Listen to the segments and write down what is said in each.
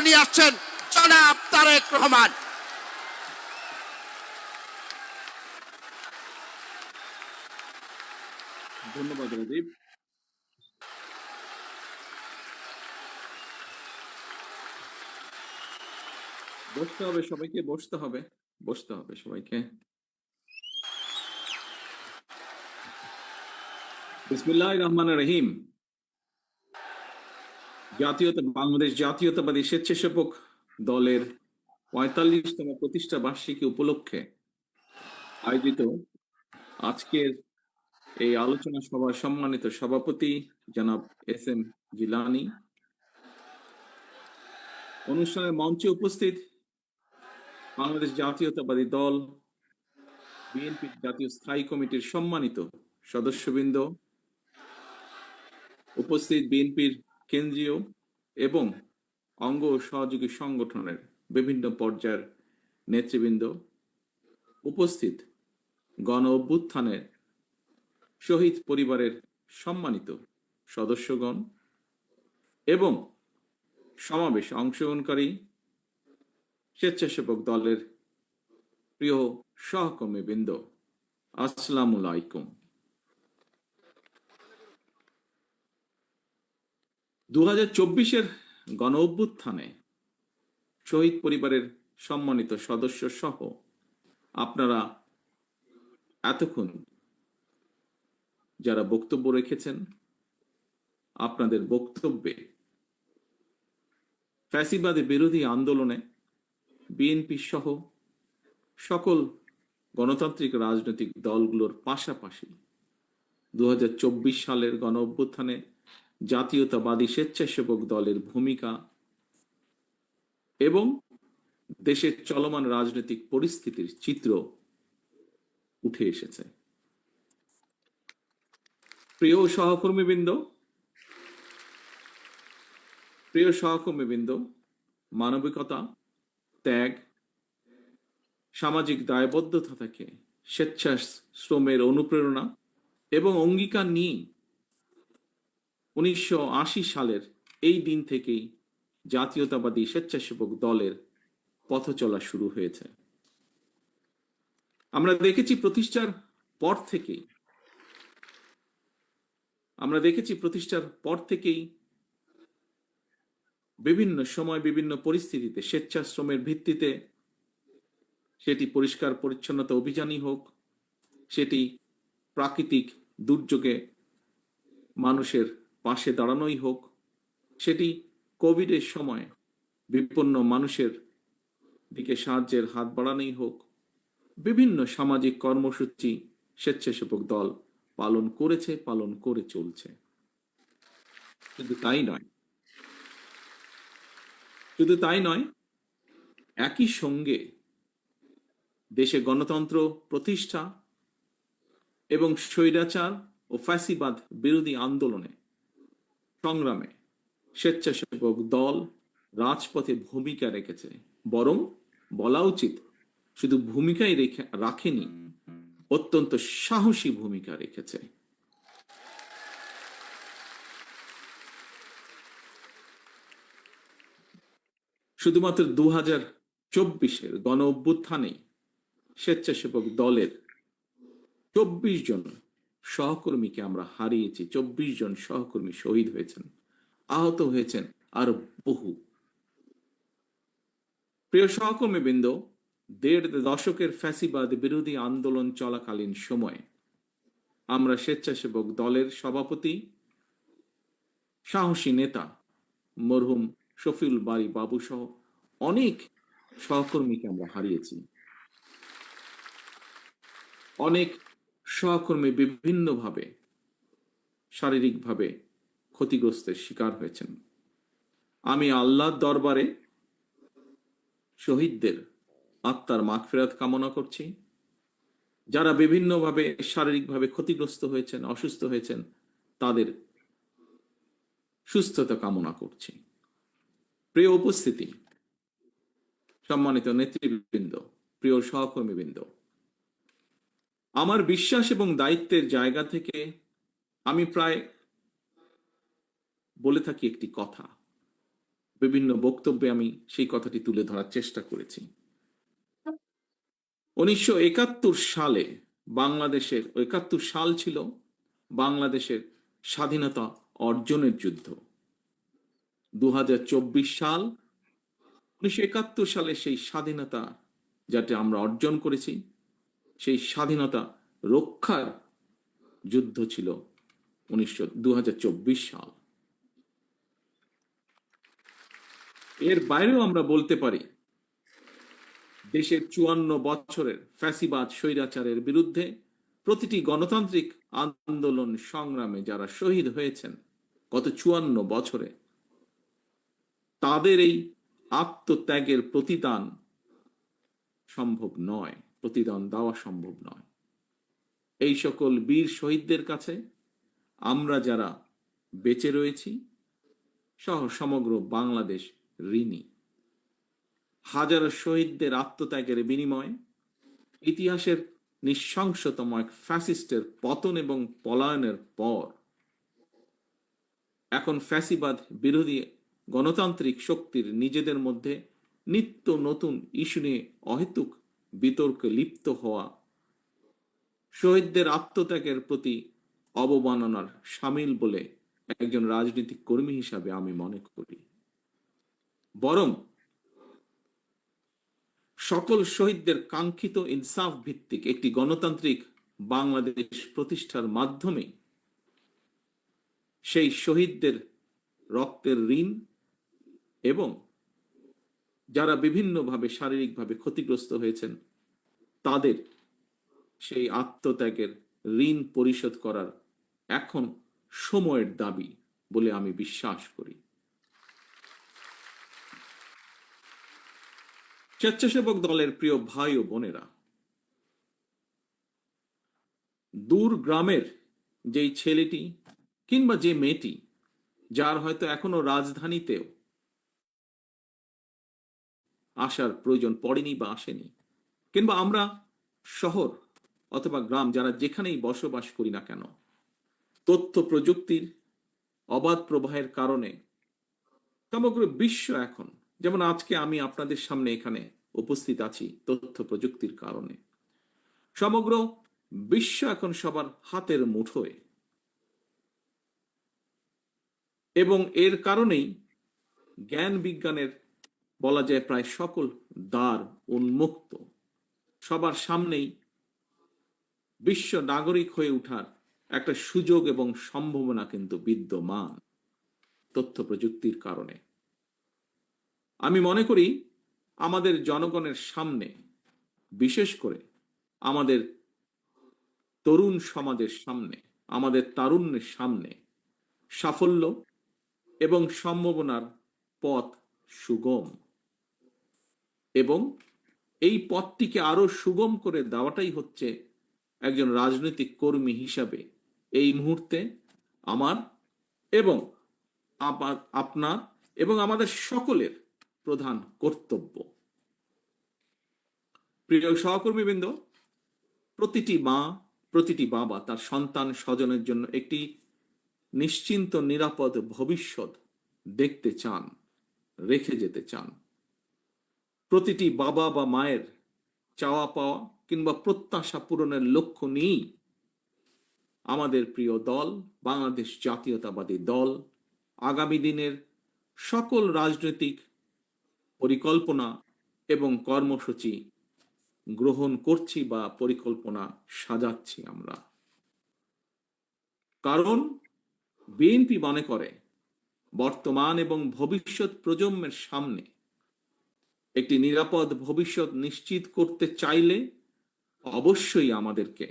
নিয়ে আসছেন জনাব তারেক রহমান। ধন্যবাদ রাজীব। বসতে হবে সবাইকে, বসতে হবে সবাইকে। বিসমিল্লাহির রহমানির রহিম। বাংলাদেশ জাতীয়তাবাদী স্বেচ্ছাসেবক দলের ৪৫তম প্রতিষ্ঠা বার্ষিকী উপলক্ষে আয়োজিত আজকের এই আলোচনা সভার সম্মানিত সভাপতি জনাব এস.এম. জিলানী, অনুষ্ঠানের মঞ্চে উপস্থিত বাংলাদেশ জাতীয়তাবাদী দল বিএনপি জাতীয় স্থায়ী কমিটির সম্মানিত সদস্যবৃন্দ, উপস্থিত বিএনপির কেন্দ্রীয় এবং অঙ্গ ও সহযোগী সংগঠনের বিভিন্ন পর্যায়ের নেতৃবৃন্দ, উপস্থিত গণ অভ্যুত্থানের শহীদ পরিবারের সম্মানিত সদস্যগণ এবং সমাবেশে অংশগ্রহণকারী স্বেচ্ছাসেবক দলের প্রিয় সহকর্মীবৃন্দ, আসসালামু আলাইকুম। 2024-এর গণ অভ্যুত্থানে শহীদ পরিবারের সম্মানিত সদস্য সহ আপনারা এতক্ষণ যারা বক্তব্য রেখেছেন, আপনাদের বক্তব্যে ফ্যাসিবাদী বিরোধী আন্দোলনে বিএনপি সহ সকল গণতান্ত্রিক রাজনৈতিক দলগুলোর পাশাপাশি 2024 সালের গণ অভ্যুত্থানে জাতীয়তাবাদী স্বেচ্ছাসেবক দলের ভূমিকা এবং দেশের চলমান রাজনৈতিক পরিস্থিতির চিত্র উঠে এসেছে। প্রিয় সহকর্মীবৃন্দ, মানবিকতা, ত্যাগ, সামাজিক দায়বদ্ধতা থেকে স্বেচ্ছাশ্রমের অনুপ্রেরণা এবং অঙ্গীকার নিয়ে 1980 সালের এই দিন থেকেই জাতীয়তাবাদী স্বেচ্ছাসেবক দলের পথ চলা শুরু হয়েছে। আমরা দেখেছি প্রতিষ্ঠার পর থেকেই বিভিন্ন সময় বিভিন্ন পরিস্থিতিতে স্বেচ্ছাশ্রমের ভিত্তিতে, সেটি পরিষ্কার পরিচ্ছন্নতা অভিযানই হোক, সেটি প্রাকৃতিক দুর্যোগে মানুষের পাশে দাঁড়ানোই হোক, সেটি কোভিডের সময় বিপন্ন মানুষের দিকে সাহায্যের হাত বাড়ানোই হোক, বিভিন্ন সামাজিক কর্মসূচি স্বেচ্ছাসেবক দল পালন করেছে, পালন করে চলছে। শুধু তাই নয়, একই সঙ্গে দেশে গণতন্ত্র প্রতিষ্ঠা এবং স্বৈরাচার ও ফ্যাসিবাদ বিরোধী আন্দোলনে সংগ্রামে স্বেচ্ছাসেবক দল রাজপথে ভূমিকা রেখেছে, বরং বলা উচিত শুধু ভূমিকাই রাখেনি, অত্যন্ত সাহসী ভূমিকা রেখেছে। শুধুমাত্র 2024-এর গণ অভ্যুত্থানেই স্বেচ্ছাসেবক দলের 24 জন সহকর্মীকে আমরা হারিয়েছি। 24 জন সহকর্মী শহীদ হয়েছেন, আহত হয়েছেন আরো বহু। প্রিয় সহকর্মীবৃন্দ, 1.5 দশকের ফ্যাসিবাদ বিরোধী আন্দোলন চলাকালীন সময়ে আমরা স্বেচ্ছাসেবক দলের সভাপতি, সাহসী নেতা মরহুম শফিউল বারী বাবু সহ অনেক সহকর্মীকে আমরা হারিয়েছি। অনেক সহকর্মী বিভিন্নভাবে শারীরিকভাবে ক্ষতিগ্রস্তের শিকার হয়েছেন। আমি আল্লাহর দরবারে শহীদদের আত্মার মাগফিরাত কামনা করছি। যারা বিভিন্নভাবে শারীরিকভাবে ক্ষতিগ্রস্ত হয়েছেন, অসুস্থ হয়েছেন, তাদের সুস্থতা কামনা করছি। প্রিয় উপস্থিতি, সম্মানিত নেতৃবৃন্দ, প্রিয় সহকর্মীবৃন্দ, আমার বিশ্বাস এবং দায়িত্বের জায়গা থেকে আমি প্রায় বলে থাকি একটি কথা, বিভিন্ন বক্তব্যে আমি সেই কথাটি তুলে ধরার চেষ্টা করেছি। 1971 সালে বাংলাদেশের 71 সাল ছিল বাংলাদেশের স্বাধীনতা অর্জনের যুদ্ধ। 2024 সাল 1971 সালে সেই স্বাধীনতা যাতে আমরা অর্জন করেছি, সেই স্বাধীনতা রক্ষার যুদ্ধ ছিল 2024 সাল। এর বাইরেও আমরা বলতে পারি দেশের 54 বছরের ফ্যাসিবাদ স্বৈরাচারের বিরুদ্ধে প্রতিটি গণতান্ত্রিক আন্দোলন সংগ্রামে যারা শহীদ হয়েছেন গত 54 বছরে, তাদের এই আত্মত্যাগের প্রতিদান সম্ভব নয়, প্রতিদান দেওয়া সম্ভব নয়। এই সকল বীর শহীদদের কাছে আমরা যারা বেঁচে রয়েছি সহ সমগ্র বাংলাদেশ ঋণী। হাজারো শহীদদের আত্মত্যাগের বিনিময়ে ইতিহাসের নৃশংসতম এক ফ্যাসিস্টের পতন এবং পলায়নের পর এখন ফ্যাসিবাদ বিরোধী গণতান্ত্রিক শক্তির নিজেদের মধ্যে নিত্য নতুন ইস্যু নিয়ে অহেতুক বিতর্কে লিপ্ত হওয়া শহীদদের আত্মত্যাগের প্রতি অবমাননার সামিল বলে একজন রাজনৈতিক কর্মী হিসাবে আমি মনে করি। বরং সকল শহীদদের কাঙ্ক্ষিত ইনসাফ ভিত্তিক একটি গণতান্ত্রিক বাংলাদেশ প্রতিষ্ঠার মাধ্যমে সেই শহীদদের রক্তের ঋণ এবং যারা বিভিন্নভাবে শারীরিকভাবে ক্ষতিগ্রস্ত হয়েছেন তাদের সেই আত্মত্যাগের ঋণ পরিশোধ করার এখন সময়ের দাবি বলে আমি বিশ্বাস করি। স্বেচ্ছাসেবক দলের প্রিয় ভাই ও বোনেরা, দূর গ্রামের যেই ছেলেটি কিংবা যে মেয়েটি যার হয়তো এখনো রাজধানীতেও আসার প্রয়োজন পড়েনি বা আসেনি, কিংবা আমরা শহর অথবা গ্রাম যারা যেখানেই বসবাস করি না কেন, তথ্য প্রযুক্তির অবাধ প্রবাহের কারণে সমগ্র বিশ্ব এখন, যেমন আজকে আমি আপনাদের সামনে এখানে উপস্থিত আছি তথ্য প্রযুক্তির কারণে, সমগ্র বিশ্ব এখন সবার হাতের মুঠোয়। এবং এর কারণেই জ্ঞান বিজ্ঞানের বলা যায় প্রায় সকল দ্বার উন্মুক্ত, সবার সামনেই বিশ্ব নাগরিক হয়ে ওঠার একটা সুযোগ এবং সম্ভাবনা কিন্তু বিদ্যমান তথ্য প্রযুক্তির কারণে। আমি মনে করি আমাদের জনগণের সামনে, বিশেষ করে আমাদের তরুণ সমাজের সামনে, আমাদের তারুণ্যের সামনে সাফল্য এবং সম্ভাবনার পথ সুগম, এবং এই পথটিকে আরো সুগম করে দেওয়াটাই হচ্ছে একজন রাজনৈতিক কর্মী হিসাবে এই মুহূর্তে আমার এবং আপনার এবং আমাদের সকলের প্রধান কর্তব্য। প্রিয় সহকর্মীবৃন্দ, প্রতিটি মা, প্রতিটি বাবা তার সন্তান স্বজনের জন্য একটি নিশ্চিন্ত নিরাপদ ভবিষ্যৎ দেখতে চান, রেখে যেতে চান। প্রতিটি বাবা বা মায়ের চাওয়া পাওয়া কিংবা প্রত্যাশা পূরণের লক্ষ্য নিয়েই আমাদের প্রিয় দল বাংলাদেশ জাতীয়তাবাদী দল আগামী দিনের সকল রাজনৈতিক পরিকল্পনা এবং কর্মসূচি গ্রহণ করছি বা পরিকল্পনা সাজাচ্ছি আমরা। কারণ বিএনপি মনে করে বর্তমান এবং ভবিষ্যৎ প্রজন্মের সামনে একটি নিরাপদ ভবিষ্যৎ নিশ্চিত করতে চাইলে অবশ্যই আমাদেরকে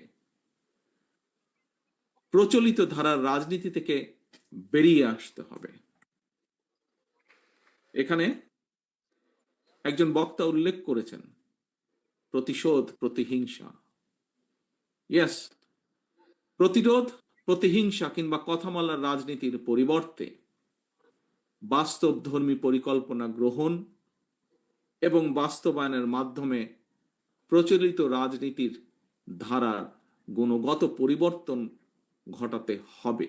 প্রচলিত ধারার রাজনীতি থেকে বেরিয়ে আসতে হবে। এখানে একজন বক্তা উল্লেখ করেছেন প্রতিশোধ, প্রতিহিংসা। ইয়েস, প্রতিরোধ, প্রতিহিংসা কিংবা কথামালার রাজনীতির পরিবর্তে বাস্তবধর্মী পরিকল্পনা গ্রহণ এবং বাস্তবায়নের মাধ্যমে প্রচলিত রাজনীতির ধারার গুণগত পরিবর্তন ঘটাতে হবে।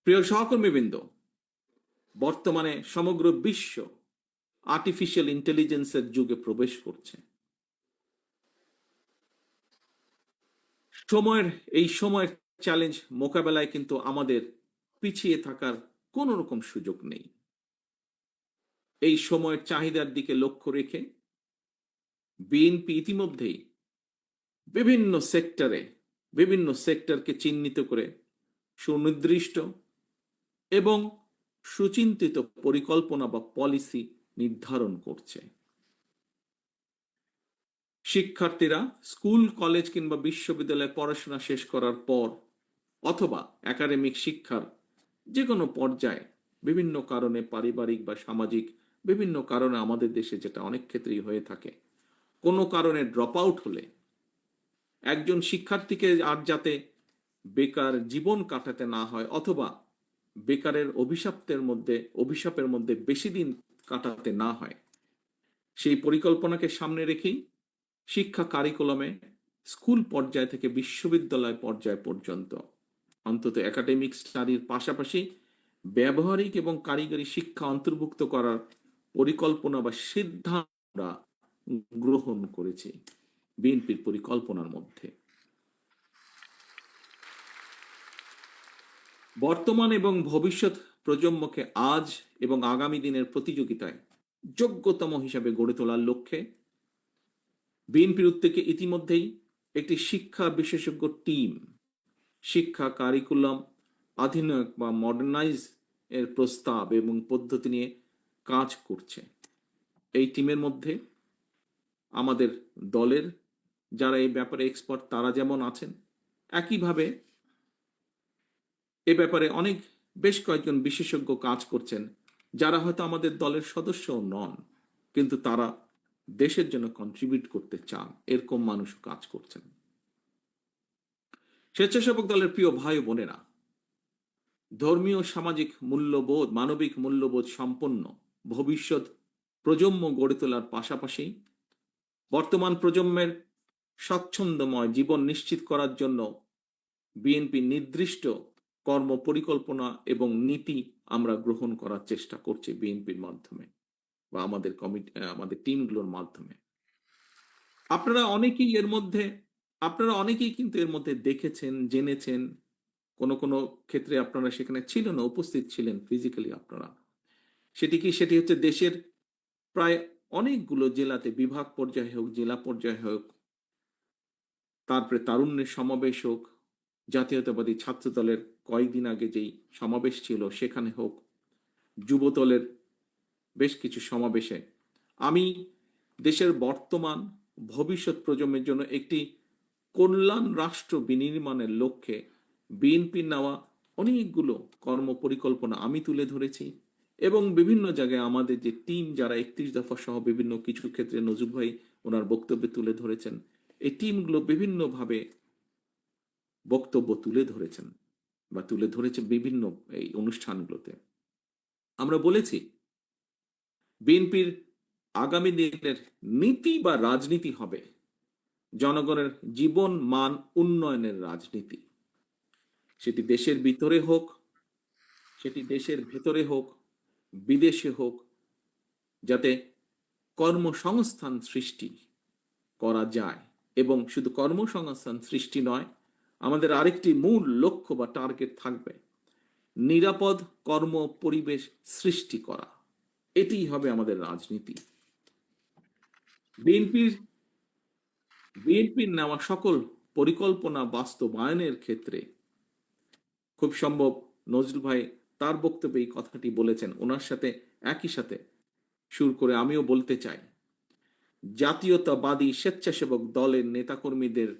প্রিয় সহকর্মীবৃন্দ, বর্তমানে সমগ্র বিশ্ব আর্টিফিশিয়াল ইন্টেলিজেন্সের যুগে প্রবেশ করছে। সময়ের চ্যালেঞ্জ মোকাবেলায় কিন্তু আমাদের পিছিয়ে থাকার কোন রকম সুযোগ নেই। এই সময়ের চাহিদার দিকে লক্ষ্য রেখে বিএনপি ইতিমধ্যেই বিভিন্ন সেক্টরকে চিহ্নিত করে সুনির্দিষ্ট এবং সুচিন্তিত পরিকল্পনা বা পলিসি নির্ধারণ করছে। শিক্ষার্থীরা স্কুল, কলেজ কিংবা বিশ্ববিদ্যালয়ে পড়াশোনা শেষ করার পর অথবা একাডেমিক শিক্ষার যে কোনো পর্যায়ে বিভিন্ন কারণে, পারিবারিক বা সামাজিক বিভিন্ন কারণে, আমাদের দেশে যেটা অনেক ক্ষেত্রেই হয়ে থাকে, কোনো কারণে ড্রপ আউট হলে একজন শিক্ষার্থীকে আর যাতে বেকার জীবন কাটাতে না হয় অথবা বেকারের অভিশাপের মধ্যে বেশি দিন কাটাতে না হয়, সেই পরিকল্পনাকে সামনে রেখেই শিক্ষা কারিকুলামে স্কুল পর্যায় থেকে বিশ্ববিদ্যালয় পর্যায় পর্যন্ত অন্তত একাডেমিক স্টাডির পাশাপাশি ব্যবহারিক এবং কারিগরি শিক্ষা অন্তর্ভুক্ত করার পরিকল্পনা বা সিদ্ধান্ত আমরা গ্রহণ করেছি বিএনপির পরিকল্পনার মধ্যে। বর্তমান এবং ভবিষ্যৎ প্রজন্মকে আজ এবং আগামী দিনের প্রতিযোগিতায় যোগ্যতম হিসাবে গড়ে তোলার লক্ষ্যে বিএনপির উদ্যোগে ইতিমধ্যেই একটি শিক্ষা বিশেষজ্ঞ টিম শিক্ষা কারিকুলাম আধুনিক বা মডার্নাইজ এর প্রস্তাব এবং পদ্ধতি নিয়ে কাজ করছে। এই টিমের মধ্যে আমাদের দলের যারা এই ব্যাপারে এক্সপার্ট তারা যেমন আছেন, একইভাবে এ ব্যাপারে বেশ কয়েকজন বিশেষজ্ঞ কাজ করছেন যারা হয়তো আমাদের দলের সদস্যও নন, কিন্তু তারা দেশের জন্য কন্ট্রিবিউট করতে চান, এরকম মানুষ কাজ করছেন। স্বেচ্ছাসেবক দলের প্রিয় ভাই ও বোনেরা, ধর্মীয় সামাজিক মূল্যবোধ, মানবিক মূল্যবোধ সম্পন্ন ভবিষ্যৎ প্রজন্ম গড়ে তোলার পাশাপাশি বর্তমান প্রজন্মের স্বচ্ছন্দময় জীবন নিশ্চিত করার জন্য বিএনপি নির্দিষ্ট কর্ম পরিকল্পনা এবং নীতি আমরা গ্রহণ করার চেষ্টা করছি বিএনপির মাধ্যমে বা আমাদের টিমগুলোর মাধ্যমে। আপনারা অনেকেই কিন্তু এর মধ্যে দেখেছেন, জেনেছেন, কোনো ক্ষেত্রে আপনারা সেখানে ছিলেন না, উপস্থিত ছিলেন ফিজিক্যালি আপনারা। সেটি হচ্ছে দেশের প্রায় অনেকগুলো জেলাতে, বিভাগ পর্যায়ে হোক, জেলা পর্যায়ে হোক, তারপরে তারুণ্যের সমাবেশ হোক, জাতীয়তাবাদী ছাত্র দলের কয়েকদিন আগে যেই সমাবেশ ছিল সেখানে হোক, যুব দলের বেশ কিছু সমাবেশে আমি দেশের বর্তমান ভবিষ্যৎ প্রজন্মের জন্য একটি কল্যাণ রাষ্ট্র বিনির্মাণের লক্ষ্যে বিএনপির নেওয়া অনেকগুলো কর্ম পরিকল্পনা আমি তুলে ধরেছি এবং বিভিন্ন জায়গায় আমাদের যে টিম যারা 31 দফা সহ বিভিন্ন কিছু ক্ষেত্রে নজরুল ভাই ওনার বক্তব্যে তুলে ধরেছেন, এই টিমগুলো বিভিন্নভাবে বক্তব্য তুলে ধরেছেন বা তুলে ধরেছে বিভিন্ন এই অনুষ্ঠানগুলোতে। আমরা বলেছি বিএনপির আগামী দিনের নীতি বা রাজনীতি হবে জনগণের জীবন মান উন্নয়নের রাজনীতি। সেটি দেশের ভিতরে হোক, সেটি দেশের ভেতরে হোক, বিদেশে হোক, যাতে কর্মসংস্থান সৃষ্টি করা যায়। এবং শুধু কর্মসংস্থান সৃষ্টি নয়, আমাদের আরেকটি মূল লক্ষ্য বা টার্গেট থাকবে নিরাপদ কর্ম পরিবেশ সৃষ্টি করা। এটিই হবে আমাদের রাজনীতি। বিএনপির নেওয়া সকল পরিকল্পনা বাস্তবায়নের ক্ষেত্রে খুব সম্ভব নজরুল ভাই তার বক্তব্যে এই কথাটি বলেছেন, ওনার সাথে একই সাথে সুর করে আমিও বলতে চাই, জাতীয়তাবাদী স্বেচ্ছাসেবক দলের নেতাকর্মীদের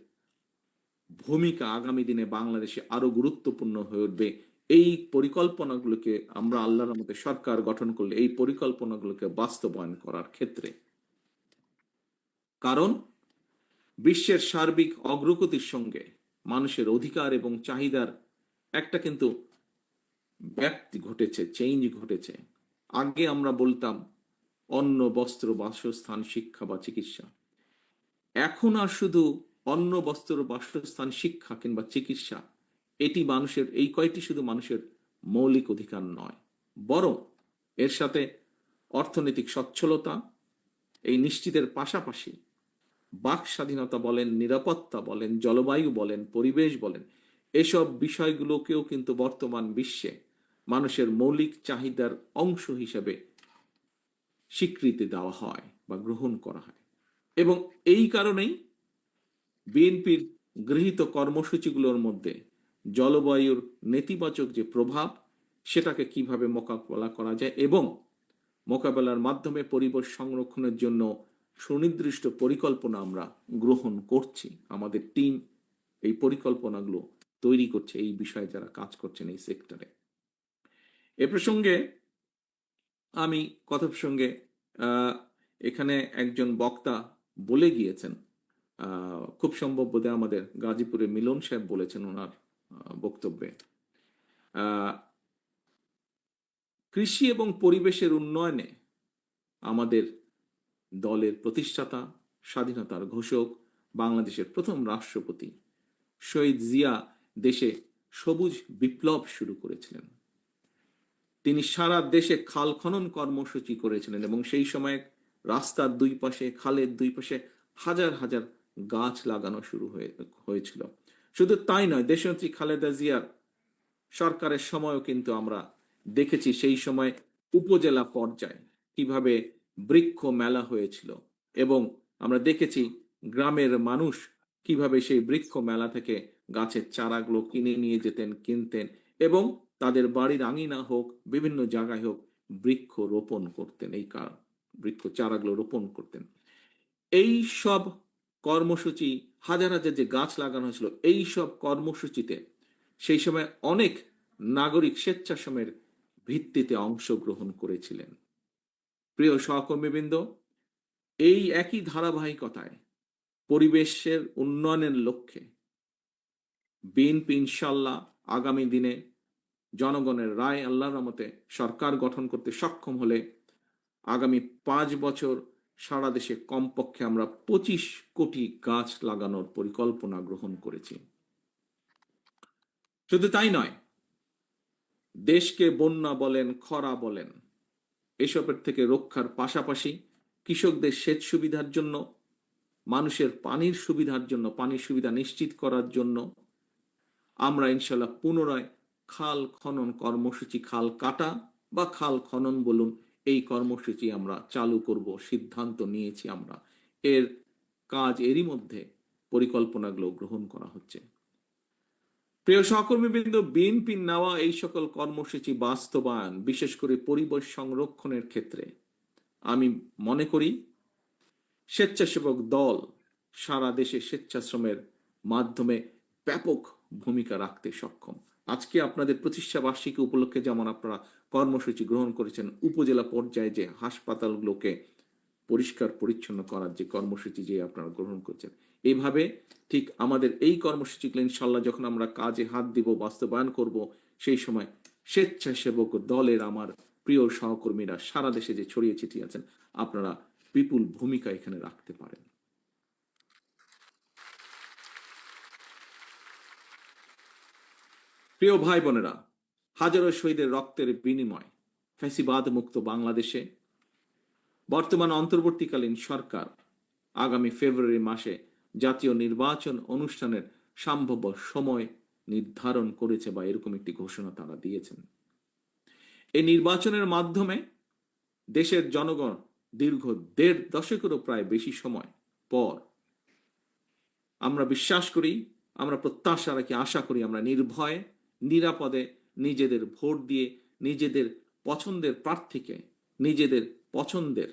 ভূমিকা আগামী দিনে বাংলাদেশে আরো গুরুত্বপূর্ণ হয়ে উঠবে। এই পরিকল্পনাগুলোকে আমরা আল্লাহর রহমতে সরকার গঠন করলে এই পরিকল্পনাগুলোকে বাস্তবায়ন করার ক্ষেত্রে, কারণ বিশ্বের সার্বিক অগ্রগতির সঙ্গে মানুষের অধিকার এবং চাহিদার একটা কিন্তু ব্যাপ্তি ঘটেছে, চেঞ্জ ঘটেছে। আগে আমরা বলতাম অন্ন, বস্ত্র, বাসস্থান, শিক্ষা বা চিকিৎসা। এখন আর শুধু অন্ন, বস্ত্র, বাসস্থান, শিক্ষা কিংবা চিকিৎসা এই কয়টি শুধু মানুষের মৌলিক অধিকার নয়, বরং এর সাথে অর্থনৈতিক সচ্ছলতা এই নিশ্চিতের পাশাপাশি বাক স্বাধীনতা বলেন, নিরাপত্তা বলেন, জলবায়ু বলেন, পরিবেশ বলেন, এসব বিষয়গুলোকেও কিন্তু বর্তমান বিশ্বে মানুষের মৌলিক চাহিদার অংশ হিসেবে স্বীকৃতি দেওয়া হয় বা গ্রহণ করা হয়। এবং এই কারণেই বিএনপির গৃহীত কর্মসূচিগুলোর মধ্যে জলবায়ুর নেতিবাচক যে প্রভাব সেটাকে কিভাবে মোকাবেলা করা যায় এবং মোকাবেলার মাধ্যমে পরিবেশ সংরক্ষণের জন্য সুনির্দিষ্ট পরিকল্পনা আমরা গ্রহণ করছি। আমাদের টিম এই পরিকল্পনাগুলো তৈরি করছে, এই বিষয়ে যারা কাজ করছেন এই সেক্টরে। এ প্রসঙ্গে আমি কথা প্রসঙ্গে এখানে একজন বক্তা বলে গিয়েছেন, খুব সম্ভব বোধহয় আমাদের গাজীপুরে মিলন সাহেব বলেছেন ওনার বক্তব্যে, কৃষি এবং পরিবেশের উন্নয়নে আমাদের দলের প্রতিষ্ঠাতা, স্বাধীনতার ঘোষক, বাংলাদেশের প্রথম রাষ্ট্রপতি শহীদ জিয়া দেশে সবুজ বিপ্লব শুরু করেছিলেন। তিনি সারা দেশে খাল খনন কর্মসূচি করেছিলেন এবং সেই সময় রাস্তার দুই পাশে, খালের দুই পাশে হাজার হাজার গাছ লাগানো শুরু হয়েছিল। শুধু তাই নয়, দেশনেত্রী খালেদা জিয়ার সরকারের সময়ও কিন্তু আমরা দেখেছি সেই সময় উপজেলা পর্যায়ে কিভাবে বৃক্ষ মেলা হয়েছিল এবং আমরা দেখেছি গ্রামের মানুষ কিভাবে সেই বৃক্ষ মেলা থেকে গাছের চারাগুলো কিনে নিয়ে যেতেন, কিনতেন এবং তাদের বাড়ির আঙিনা হোক, বিভিন্ন জায়গায় হোক, বৃক্ষ রোপণ করতেন, এই বৃক্ষ চারাগুলো রোপণ করতেন। এই সব কর্মসূচি, হাজার হাজার যে গাছ লাগানো হয়েছিল, এই সব কর্মসূচিতে সেই সময় অনেক নাগরিক স্বেচ্ছাশ্রমের ভিত্তিতে অংশগ্রহণ করেছিলেন। প্রিয় সহকর্মীবৃন্দ, এই একই ধারাবাহিকতায় পরিবেশের উন্নয়নের লক্ষ্যে বিএনপি ইনশাল্লাহ আগামী দিনে জনগণের রায় আল্লাহর রহমতে সরকার গঠন করতে সক্ষম হলে আগামী 5 বছর সারা দেশে কমপক্ষে আমরা 25 কোটি গাছ লাগানোর পরিকল্পনা গ্রহণ করেছি। শুধু তাই নয়, দেশকে বন্যা বলেন, খরা বলেন, এসবের থেকে রক্ষার পাশাপাশি কৃষকদের সেচ সুবিধার জন্য, মানুষের পানির সুবিধার জন্য, পানির সুবিধা নিশ্চিত করার জন্য আমরা ইনশাল্লাহ পুনরায় খাল খনন কর্মসূচি, খাল কাটা বা খাল খনন বলুন, এই কর্মসূচি আমরা চালু করব, সিদ্ধান্ত নিয়েছি আমরা। এর কাজ এরই মধ্যে পরিকল্পনাগুলো গ্রহণ করা হচ্ছে। প্রিয় সহকর্মীবৃন্দ, বিএনপির নেওয়া এই সকল কর্মসূচি বাস্তবায়ন, বিশেষ করে পরিবেশ সংরক্ষণের ক্ষেত্রে আমি মনে করি স্বেচ্ছাসেবক দল সারা দেশে স্বেচ্ছাশ্রমের মাধ্যমে ব্যাপক ভূমিকা রাখতে সক্ষম। আজকে আপনাদের প্রতিষ্ঠা বার্ষিকী উপলক্ষে যেমন আপনারা কর্মসূচি গ্রহণ করেছেন, উপজেলা পর্যায়ে যে হাসপাতালগুলোকে পরিষ্কার পরিচ্ছন্ন করার যে কর্মসূচি যে আপনারা গ্রহণ করছেন, এইভাবে ঠিক আমাদের এই কর্মসূচিগুলো ইনশাল্লাহ যখন আমরা কাজে হাত দিব, বাস্তবায়ন করব, সেই সময় স্বেচ্ছাসেবক দলের আমার প্রিয় সহকর্মীরা সারা দেশে যে ছড়িয়ে ছিটিয়ে আছেন, আপনারা বিপুল ভূমিকা এখানে রাখতে পারেন। প্রিয় ভাই বোনেরা, হাজারো শহীদের রক্তের বিনিময় ফ্যাসিবাদ মুক্ত বাংলাদেশে বর্তমান অন্তর্বর্তীকালীন সরকার আগামী ফেব্রুয়ারি মাসে জাতীয় নির্বাচন অনুষ্ঠানের সম্ভাব্য সময় নির্ধারণ করেছে বা এরকম একটি ঘোষণা তারা দিয়েছেন। এই নির্বাচনের মাধ্যমে দেশের জনগণ দীর্ঘ 1.5 দশকেরও প্রায় বেশি সময় পর আমরা বিশ্বাস করি, আমরা প্রত্যাশা রাখি, আশা করি আমরা নির্ভয়ে নিরাপদে নিজেদের ভোট দিয়ে নিজেদের পছন্দের প্রার্থীকে, নিজেদের পছন্দের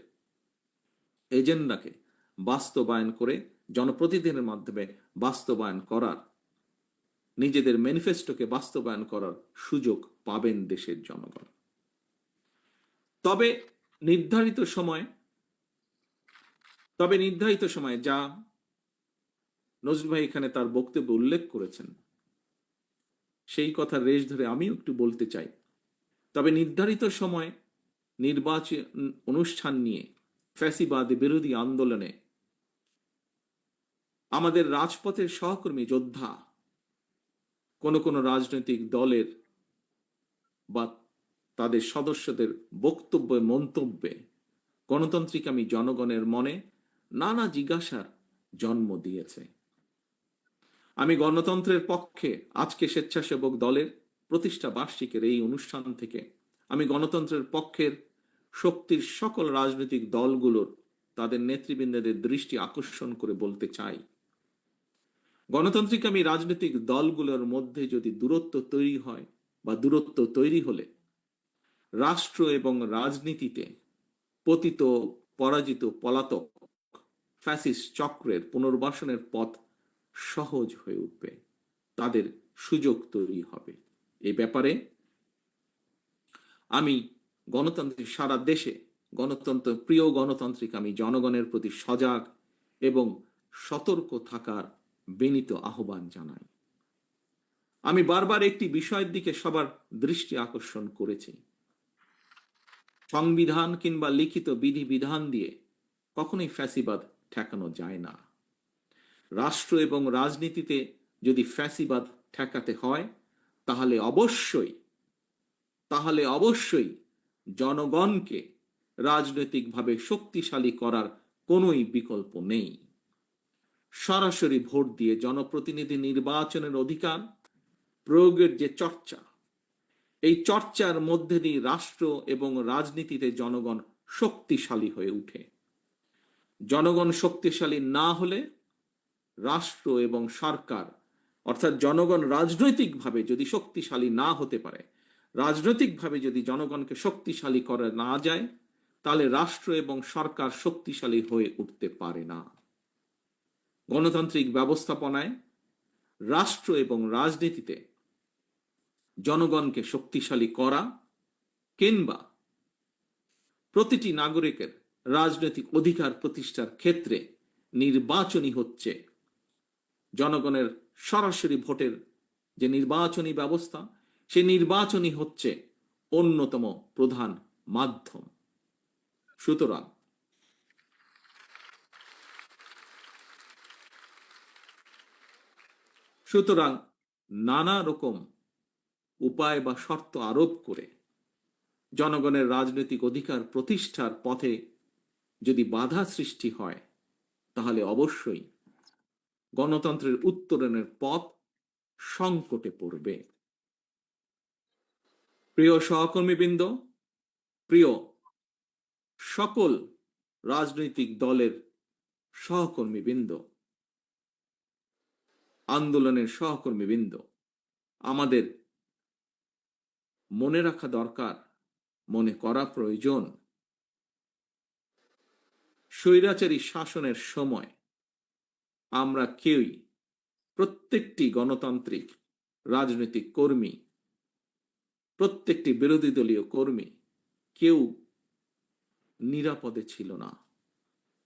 এজেন্ডাকে বাস্তবায়ন করে জনপ্রতিনিধিদের মাধ্যমে বাস্তবায়ন করার, নিজেদের ম্যানিফেস্টোকে বাস্তবায়ন করার সুযোগ পাবেন দেশের জনগণ। তবে নির্ধারিত সময়ে যা নজরুল ভাই এখানে তার বক্তব্যে উল্লেখ করেছেন, সেই কথা রেশ ধরে আমিও একটু বলতে চাই। তবে নির্ধারিত সময় নির্বাচন অনুষ্ঠান নিয়ে ফ্যাসিবাদ বিরোধী আন্দোলনে আমাদের রাজপথের সহকর্মী যোদ্ধা, কোন কোন রাজনৈতিক দলের বা তাদের সদস্যদের বক্তব্যে মন্তব্যে গণতান্ত্রিকামী জনগণের মনে নানা জিজ্ঞাসার জন্ম দিয়েছে। আমি গণতন্ত্রের পক্ষে আজকে স্বেচ্ছাসেবক দলের প্রতিষ্ঠা বার্ষিকের এই অনুষ্ঠান থেকে আমি গণতন্ত্রের পক্ষের শক্তির সকল রাজনৈতিক দলগুলোর তাদের নেতৃবৃন্দদের দৃষ্টি আকর্ষণ করে বলতে চাই, গণতান্ত্রিকামী রাজনৈতিক দলগুলোর মধ্যে যদি দূরত্ব তৈরি হয় বা দূরত্ব তৈরি হলে রাষ্ট্র এবং রাজনীতিতে পতিত পরাজিত পলাতক ফ্যাসিস্ট চক্রের পুনর্বাসনের পথ সহজ হয়ে উঠবে, তাদের সুযোগ তৈরি হবে। এই ব্যাপারে আমি গণতান্ত্রিক সারা দেশে প্রিয় গণতান্ত্রিক আমি জনগণের প্রতি সজাগ এবং সতর্ক থাকার বিনীত আহ্বান জানাই। আমি বারবার একটি বিষয়ের দিকে সবার দৃষ্টি আকর্ষণ করেছি, সংবিধান কিংবা লিখিত বিধিবিধান দিয়ে কখনোই ফ্যাসিবাদ ঠেকানো যায় না। রাষ্ট্র এবং রাজনীতিতে যদি ফ্যাসিবাদ ঠেকাতে হয় তাহলে অবশ্যই জনগণকে রাজনৈতিকভাবে শক্তিশালী করার কোনোই বিকল্প নেই। সরাসরি ভোট দিয়ে জনপ্রতিনিধি নির্বাচনের অধিকার প্রয়োগের যে চর্চা, এই চর্চার মধ্যে দিয়ে রাষ্ট্র এবং রাজনীতিতে জনগণ শক্তিশালী হয়ে ওঠে। জনগণ শক্তিশালী না হলে রাষ্ট্র এবং সরকার অর্থাৎ জনগণ রাজনৈতিকভাবে যদি শক্তিশালী না হতে পারে, রাজনৈতিকভাবে যদি জনগণকে শক্তিশালী করা না যায়, তাহলে রাষ্ট্র এবং সরকার শক্তিশালী হয়ে উঠতে পারে না। গণতান্ত্রিক ব্যবস্থাপনায় রাষ্ট্র এবং রাজনীতিতে জনগণকে শক্তিশালী করা কিংবা প্রতিটি নাগরিকের রাজনৈতিক অধিকার প্রতিষ্ঠার ক্ষেত্রে নির্বাচনই হচ্ছে জনগণের সরাসরি ভোটের যে নির্বাচনী ব্যবস্থা, সেই নির্বাচনই হচ্ছে অন্যতম প্রধান মাধ্যম। সুতরাং নানা রকম উপায় বা শর্ত আরোপ করে জনগণের রাজনৈতিক অধিকার প্রতিষ্ঠার পথে যদি বাধা সৃষ্টি হয়, তাহলে অবশ্যই গণতন্ত্রের উত্তরণের পথ সংকটে পড়বে। প্রিয় সহকর্মীবৃন্দ, প্রিয় সকল রাজনৈতিক দলের সহকর্মীবৃন্দ, আন্দোলনের সহকর্মীবৃন্দ, আমাদের মনে রাখা দরকার, মনে করা প্রয়োজন, স্বৈরাচারী শাসনের সময় আমরা কেউই, প্রত্যেকটি গণতান্ত্রিক রাজনৈতিক কর্মী, প্রত্যেকটি বিরোধী দলীয় কর্মী কেউ নিরাপদে ছিল না,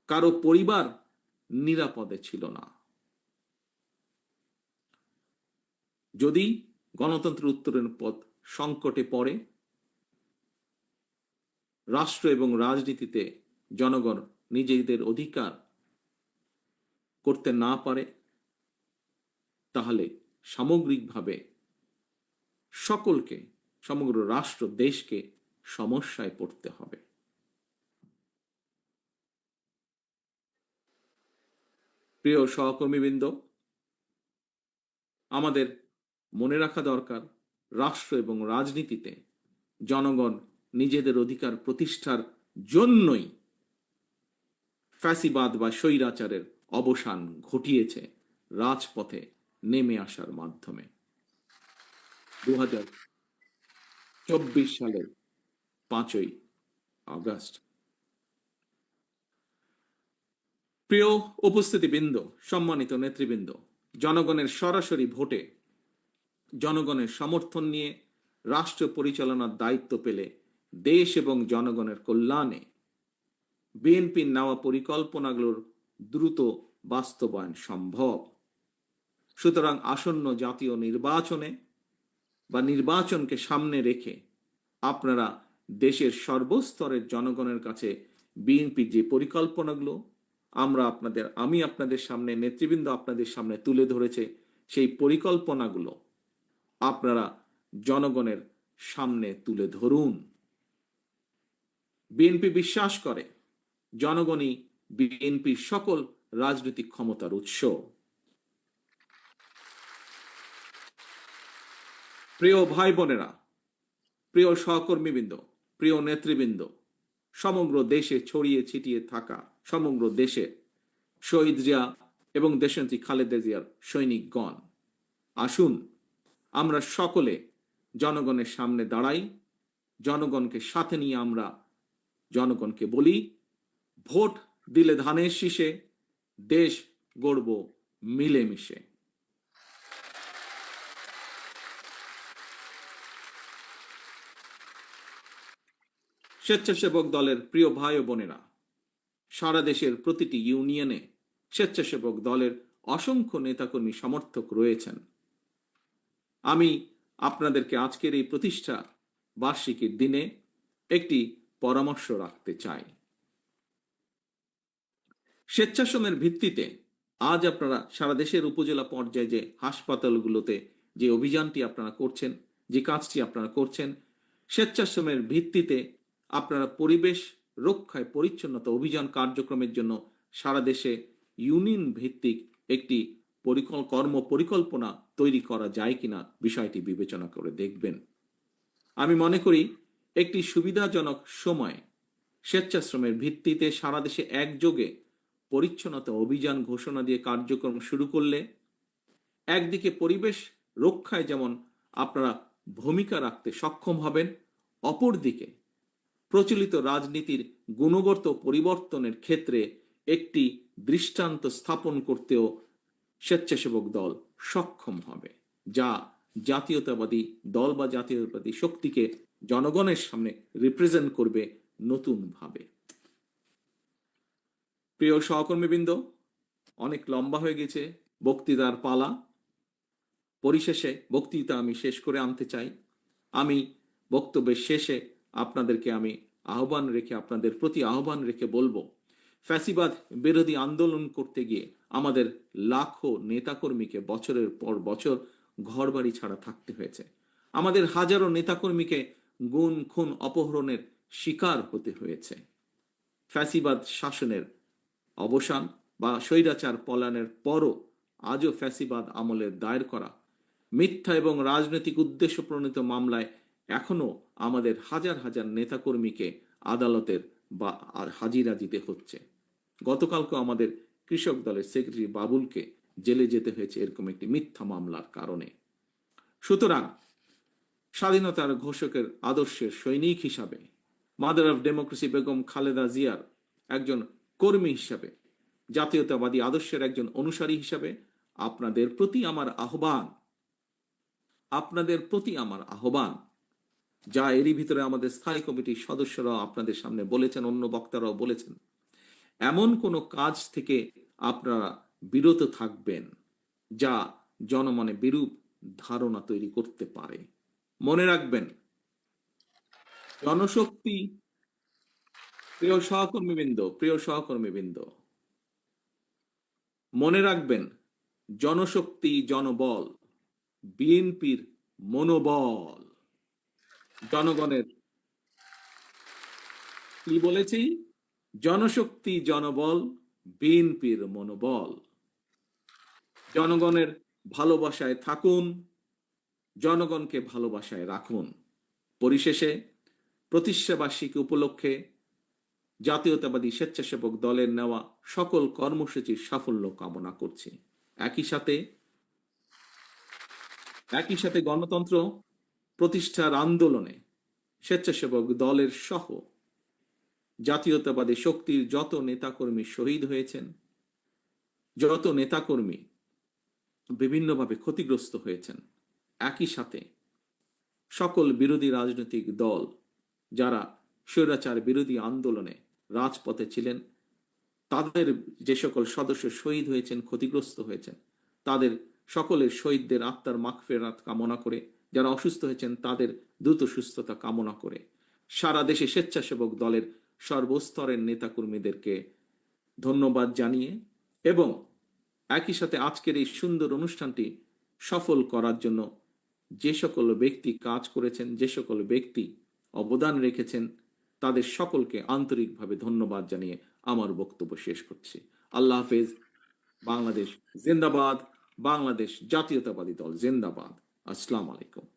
কারো পরিবার নিরাপদে ছিল না। যদি গণতন্ত্রের উত্তরণের পথ সংকটে পড়ে, রাষ্ট্র এবং রাজনীতিতে জনগণ নিজেদের অধিকার করতে না পারে, তাহলে সামগ্রিকভাবে সকলকে, সমগ্র রাষ্ট্র দেশকে সমস্যায় পড়তে হবে। প্রিয় সহকর্মীবৃন্দ, আমাদের মনে রাখা দরকার, রাষ্ট্র এবং রাজনীতিতে জনগণ নিজেদের অধিকার প্রতিষ্ঠার জন্যই ফ্যাসিবাদ বা স্বৈরাচারের অবসান ঘটিয়েছে রাজপথে নেমে আসার মাধ্যমে। 2024 সালের 5ই আগস্ট। প্রিয় উপস্থিতিবৃন্দ, সম্মানিত নেতৃবৃন্দ, জনগণের সরাসরি ভোটে জনগণের সমর্থন নিয়ে রাষ্ট্র পরিচালনার দায়িত্ব পেলে দেশ এবং জনগণের কল্যাণে বিএনপির নেওয়া পরিকল্পনাগুলোর দ্রুত বাস্তবায়ন সম্ভব। সুতরাং আসন্ন জাতীয় নির্বাচনে বা নির্বাচনকে সামনে রেখে আপনারা দেশের সর্বস্তরের জনগণের কাছে বিএনপির যে পরিকল্পনাগুলো আমি আপনাদের সামনে, নেতৃবৃন্দ আপনাদের সামনে তুলে ধরেছে, সেই পরিকল্পনাগুলো আপনারা জনগণের সামনে তুলে ধরুন। বিএনপি বিশ্বাস করে জনগণই বিএনপির সকল রাজনৈতিক ক্ষমতার উৎস। প্রিয় ভাই বোনেরা, প্রিয় সহকর্মীবৃন্দ, প্রিয় নেতৃবৃন্দ, সমগ্র দেশে ছড়িয়ে ছিটিয়ে থাকা সমগ্র দেশে শহীদ জিয়া এবং দেশনেত্রী খালেদা জিয়ার সৈনিকগণ, আসুন আমরা সকলে জনগণের সামনে দাঁড়াই। জনগণকে সাথে নিয়ে আমরা জনগণকে বলি, ভোট দিলে ধানের শীষে, দেশ গড়ব মিলেমিশে। স্বেচ্ছাসেবক দলের প্রিয় ভাই ও বোনেরা, সারা দেশের প্রতিটি ইউনিয়নে স্বেচ্ছাসেবক দলের অসংখ্য নেতাকর্মী সমর্থক রয়েছেন। আমি আপনাদেরকে আজকের এই প্রতিষ্ঠা বার্ষিকীর দিনে একটি পরামর্শ রাখতে চাই। স্বেচ্ছাশ্রমের ভিত্তিতে আজ আপনারা সারা দেশের উপজেলা পর্যায়ে যে হাসপাতালগুলোতে যে অভিযানটি আপনারা করছেন, যে কাজটি আপনারা করছেন, স্বেচ্ছাশ্রমের ভিত্তিতে আপনারা পরিবেশ রক্ষায় পরিচ্ছন্নতা অভিযান কার্যক্রমের জন্য সারা দেশে ইউনিয়ন ভিত্তিক একটি কর্ম পরিকল্পনা তৈরি করা যায় কিনা বিষয়টি বিবেচনা করে দেখবেন। আমি মনে করি একটি সুবিধাজনক সময় স্বেচ্ছাশ্রমের ভিত্তিতে সারা দেশে একযোগে পরিচ্ছন্নতা অভিযান ঘোষণা দিয়ে কার্যক্রম শুরু করলে একদিকে পরিবেশ রক্ষায় যেমন আপনারা ভূমিকা রাখতে সক্ষম হবেন, অপরদিকে প্রচলিত রাজনীতির গুণগত পরিবর্তনের ক্ষেত্রে একটি দৃষ্টান্ত স্থাপন করতেও স্বেচ্ছাসেবক দল সক্ষম হবে, যা জাতীয়তাবাদী দল বা জাতীয়তাবাদী শক্তিকে জনগণের সামনে রিপ্রেজেন্ট করবে নতুনভাবে। প্রিয় সহকর্মীবৃন্দ, অনেক লম্বা হয়ে গেছে বক্তৃতার পালা। পরিশেষে বক্তৃতা আমি শেষ করে আনতে চাই। আমি বক্তব্যের শেষে আপনাদেরকে আমি আপনাদের প্রতি আহ্বান রেখে বলবো, ফ্যাসিবাদ বিরোধী আন্দোলন করতে গিয়ে আমাদের লাখো নেতাকর্মীকে বছরের পর বছর ঘরবাড়ি ছাড়া থাকতে হয়েছে। আমাদের হাজারো নেতাকর্মীকে গুম খুন অপহরণের শিকার হতে হয়েছে। ফ্যাসিবাদ শাসনের অবসান বা স্বৈরাচার পলায়নের পরও আজও ফ্যাসিবাদ আমলের দায়ের করা মিথ্যা এবং রাজনৈতিক উদ্দেশ্য প্রণীত মামলায় এখনো আমাদের হাজার হাজার নেতাকর্মীকে আদালতের বা আর হাজিরা দিতে হচ্ছে। গতকালকে আমাদের কৃষক দলের সেক্রেটারি বাবুলকে জেলে যেতে হয়েছে এরকম একটি মিথ্যা মামলার কারণে। সুতরাং স্বাধীনতার ঘোষকের আদর্শের সৈনিক হিসাবে, mother of democracy Begum Khaleda জিয়ার একজন কর্মী হিসাবে, জাতীয়তাবাদী আদর্শের একজন অনুসারী হিসাবে আপনাদের প্রতি আমার আহ্বান, যা এরই ভিতরে আমাদের স্থায়ী কমিটির সদস্যরাও আপনাদের সামনে বলেছেন, অন্য বক্তারাও বলেছেন, এমন কোনো কাজ থেকে আপনারা বিরত থাকবেন যা জনমনে বিরূপ ধারণা তৈরি করতে পারে। মনে রাখবেন, জনশক্তি, প্রিয় সহকর্মীবৃন্দ, মনে রাখবেন, জনশক্তি জনবল, বিএনপির মনোবল। জনগণের কি বলেছি? জনশক্তি জনবল, বিএনপির মনোবল। জনগণের ভালোবাসায় থাকুন, জনগণকে ভালোবাসায় রাখুন। পরিশেষে প্রতিষ্ঠাবার্ষিকী উপলক্ষে জাতীয়তাবাদী স্বেচ্ছাসেবক দলের নেওয়া সকল কর্মসূচির সাফল্য কামনা করছি। একই সাথে গণতন্ত্র প্রতিষ্ঠার আন্দোলনে স্বেচ্ছাসেবক দলের সহ জাতীয়তাবাদী শক্তির যত নেতাকর্মী শহীদ হয়েছেন, যত নেতাকর্মী বিভিন্নভাবে ক্ষতিগ্রস্ত হয়েছেন, একই সাথে সকল বিরোধী রাজনৈতিক দল যারা স্বৈরাচার বিরোধী আন্দোলনে রাজপথে ছিলেন, তাদের যে সকল সদস্য শহীদ হয়েছেন, ক্ষতিগ্রস্ত হয়েছেন, তাদের সকলের শহীদদের আত্মার মাগফিরাত কামনা করে, যারা অসুস্থ হয়েছেন তাদের দ্রুত সুস্থতা কামনা করে, সারা দেশে স্বেচ্ছাসেবক দলের সর্বস্তরের নেতাকর্মীদেরকে ধন্যবাদ জানিয়ে এবং একই সাথে আজকের এই সুন্দর অনুষ্ঠানটি সফল করার জন্য যে সকল ব্যক্তি কাজ করেছেন, যে সকল ব্যক্তি অবদান রেখেছেন, তাদের সকলকে আন্তরিকভাবে ধন্যবাদ জানিয়ে আমার বক্তব্য শেষ করছি। আল্লাহ হাফেজ। বাংলাদেশ জিন্দাবাদ। বাংলাদেশ জাতীয়তাবাদী দল জিন্দাবাদ। আসসালামু আলাইকুম।